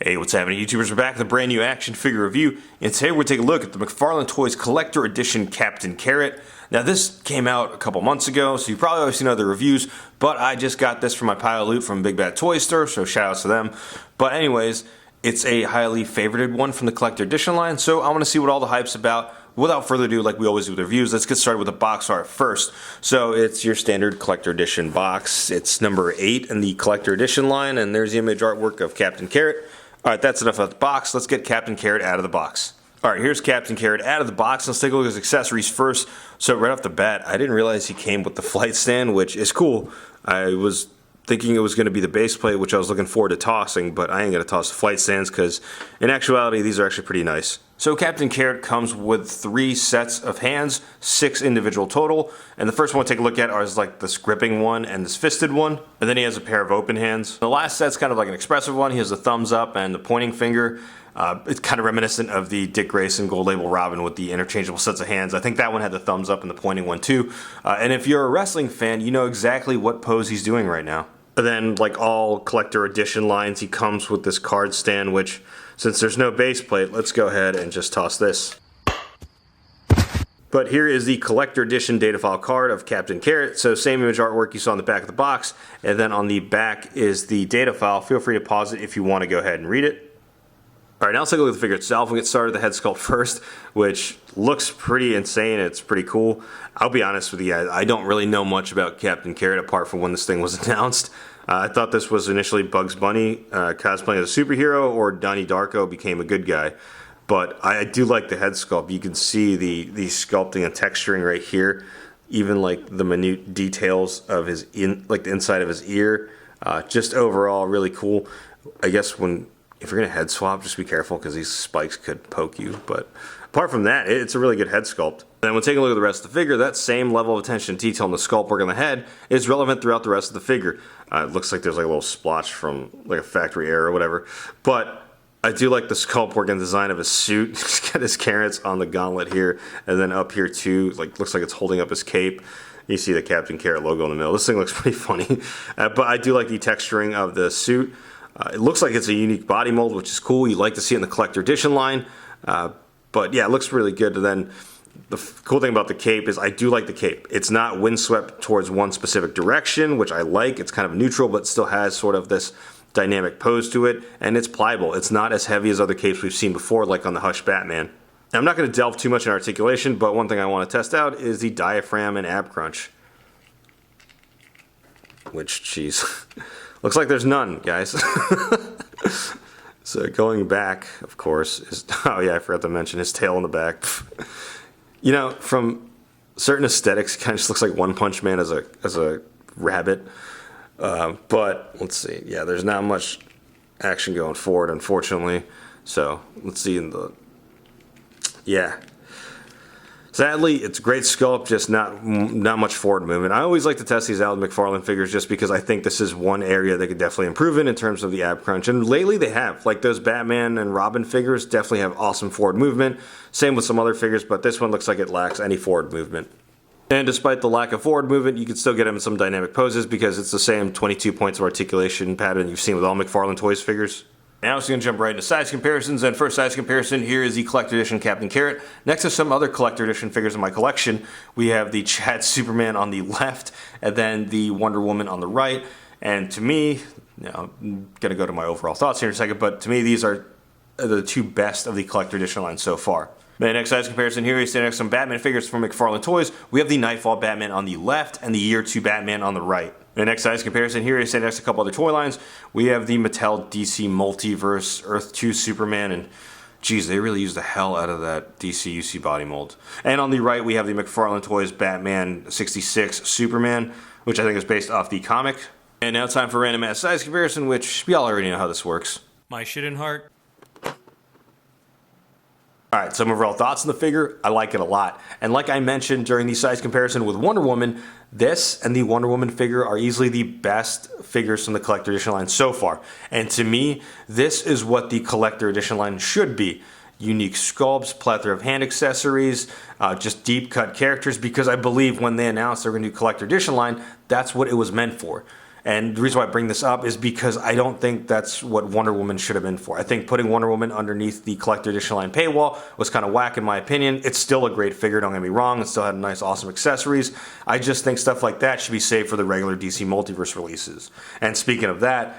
Hey, what's happening, YouTubers? We're back with a brand new action figure review, and today we're taking a look at the McFarlane Toys Collector Edition Captain Carrot. Now, this came out a couple months ago, so you've probably already seen other reviews, but I just got this from my pile of loot from Big Bad Toy Store, so shout outs to them. But anyways, it's a highly favorited one from the Collector Edition line, so I want to see what all the hype's about. Without further ado, like we always do with reviews, let's get started with the box art first. So it's your standard Collector Edition box. It's number 8 in the Collector Edition line, and there's the image artwork of Captain Carrot. Alright, that's enough of the box. Let's get Captain Carrot out of the box. Alright, here's Captain Carrot out of the box. Let's take a look at his accessories first. So right off the bat, I didn't realize he came with the flight stand, which is cool. I was thinking it was going to be the base plate, which I was looking forward to tossing, but I ain't going to toss the flight stands because in actuality, these are actually pretty nice. So Captain Carrot comes with 3 sets of hands, 6 individual total, and the first one to take a look at is like this gripping one and this fisted one, and then he has a pair of open hands. The last set's kind of like an expressive one. He has the thumbs up and the pointing finger. It's kind of reminiscent of the Dick Grayson Gold Label Robin with the interchangeable sets of hands. I think that one had the thumbs up and the pointing one too. And if you're a wrestling fan, you know exactly what pose he's doing right now. And then, like all Collector Edition lines, he comes with this card stand, which, since there's no base plate, let's go ahead and just toss this. But here is the Collector Edition data file card of Captain Carrot. So same image artwork you saw on the back of the box, and then on the back is the data file. Feel free to pause it if you want to go ahead and read it. Alright, now let's take a look at the figure itself. We'll get started with the head sculpt first, which looks pretty insane. It's pretty cool. I'll be honest with you guys, I don't really know much about Captain Carrot apart from when this thing was announced. I thought this was initially Bugs Bunny cosplaying as a superhero, or Donnie Darko became a good guy. But I do like the head sculpt. You can see the sculpting and texturing right here. Even like the minute details of his like the inside of his ear. Just overall really cool. I guess if you're gonna head swap, just be careful because these spikes could poke you. But apart from that, it's a really good head sculpt. Then when taking a look at the rest of the figure, that same level of attention to detail in the sculpt work on the head is relevant throughout the rest of the splotch. It looks like there's like a little splotch from like a factory error or whatever. But I do like the sculpt work and design of his suit. He's got his carrots on the gauntlet here, and then up here too, like looks like it's holding up his cape. You see the Captain Carrot logo in the middle. This thing looks pretty funny. But I do like the texturing of the suit. It looks like it's a unique body mold, which is cool. You like to see it in the Collector Edition line. But yeah, it looks really good. And then the cool thing about the cape is I do like the cape. It's not windswept towards one specific direction, which I like. It's kind of neutral, but still has sort of this dynamic pose to it. And it's pliable. It's not as heavy as other capes we've seen before, like on the Hush Batman. Now, I'm not going to delve too much in articulation, but one thing I want to test out is the diaphragm and ab crunch. Which, geez, looks like there's none, guys. So going back, of course, is, oh yeah, I forgot to mention his tail in the back. You know, from certain aesthetics, it kind of just looks like One Punch Man as a rabbit. But let's see, yeah, there's not much action going forward, unfortunately. So let's see in the, yeah. Sadly, it's a great sculpt, just not much forward movement. I always like to test these out with McFarlane figures just because I think this is one area they could definitely improve in terms of the ab crunch. And lately they have. Like those Batman and Robin figures definitely have awesome forward movement. Same with some other figures, but this one looks like it lacks any forward movement. And despite the lack of forward movement, you can still get him in some dynamic poses because it's the same 22 points of articulation pattern you've seen with all McFarlane Toys figures. Now it's going to jump right into size comparisons, and first size comparison, here is the Collector Edition Captain Carrot. Next to some other Collector Edition figures in my collection, we have the Chad Superman on the left, and then the Wonder Woman on the right. And to me, I'm going to go to my overall thoughts here in a second, but to me these are the 2 best of the Collector Edition line so far. The next size comparison here is standing next to some Batman figures from McFarlane Toys. We have the Nightfall Batman on the left and the Year 2 Batman on the right. The next size comparison here is standing next to a couple other toy lines. We have the Mattel DC Multiverse Earth 2 Superman, and geez, they really used the hell out of that DC UC body mold. And on the right, we have the McFarlane Toys Batman 66 Superman, which I think is based off the comic. And now time for random ass size comparison, which we all already know how this works. My shit in heart. Alright, some overall thoughts on the figure. I like it a lot. And like I mentioned during the size comparison with Wonder Woman, this and the Wonder Woman figure are easily the best figures from the Collector Edition line so far. And to me, this is what the Collector Edition line should be. Unique sculpts, plethora of hand accessories, just deep cut characters, because I believe when they announced they were going to do Collector Edition line, that's what it was meant for. And the reason why I bring this up is because I don't think that's what Wonder Woman should have been for. I think putting Wonder Woman underneath the collector edition line paywall was kind of whack in my opinion. It's still a great figure, don't get me wrong. It still had nice, awesome accessories. I just think stuff like that should be saved for the regular DC Multiverse releases. And speaking of that,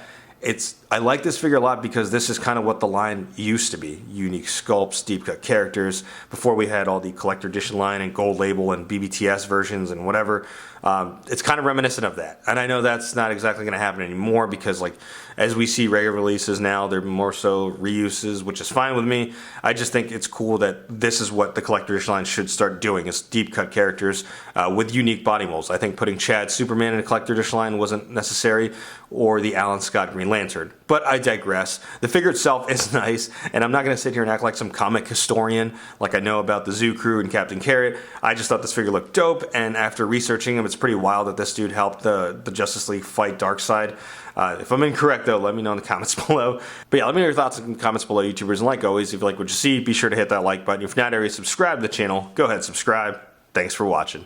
I like this figure a lot because this is kind of what the line used to be. Unique sculpts, deep cut characters. Before we had all the collector edition line and gold label and BBTS versions and whatever. It's kind of reminiscent of that. And I know that's not exactly going to happen anymore because like as we see regular releases now, they're more so reuses, which is fine with me. I just think it's cool that this is what the collector edition line should start doing, is deep cut characters with unique body molds. I think putting Chad Superman in a collector edition line wasn't necessary, or the Alan Scott Green Lantern. But I digress. The figure itself is nice, and I'm not going to sit here and act like some comic historian like I know about the Zoo Crew and Captain Carrot. I just thought this figure looked dope, and after researching him, it's pretty wild that this dude helped the Justice League fight Darkseid. If I'm incorrect, though, let me know in the comments below. But yeah, let me know your thoughts in the comments below, YouTubers. And like always, if you like what you see, be sure to hit that like button. If you're not already subscribed to the channel, go ahead and subscribe. Thanks for watching.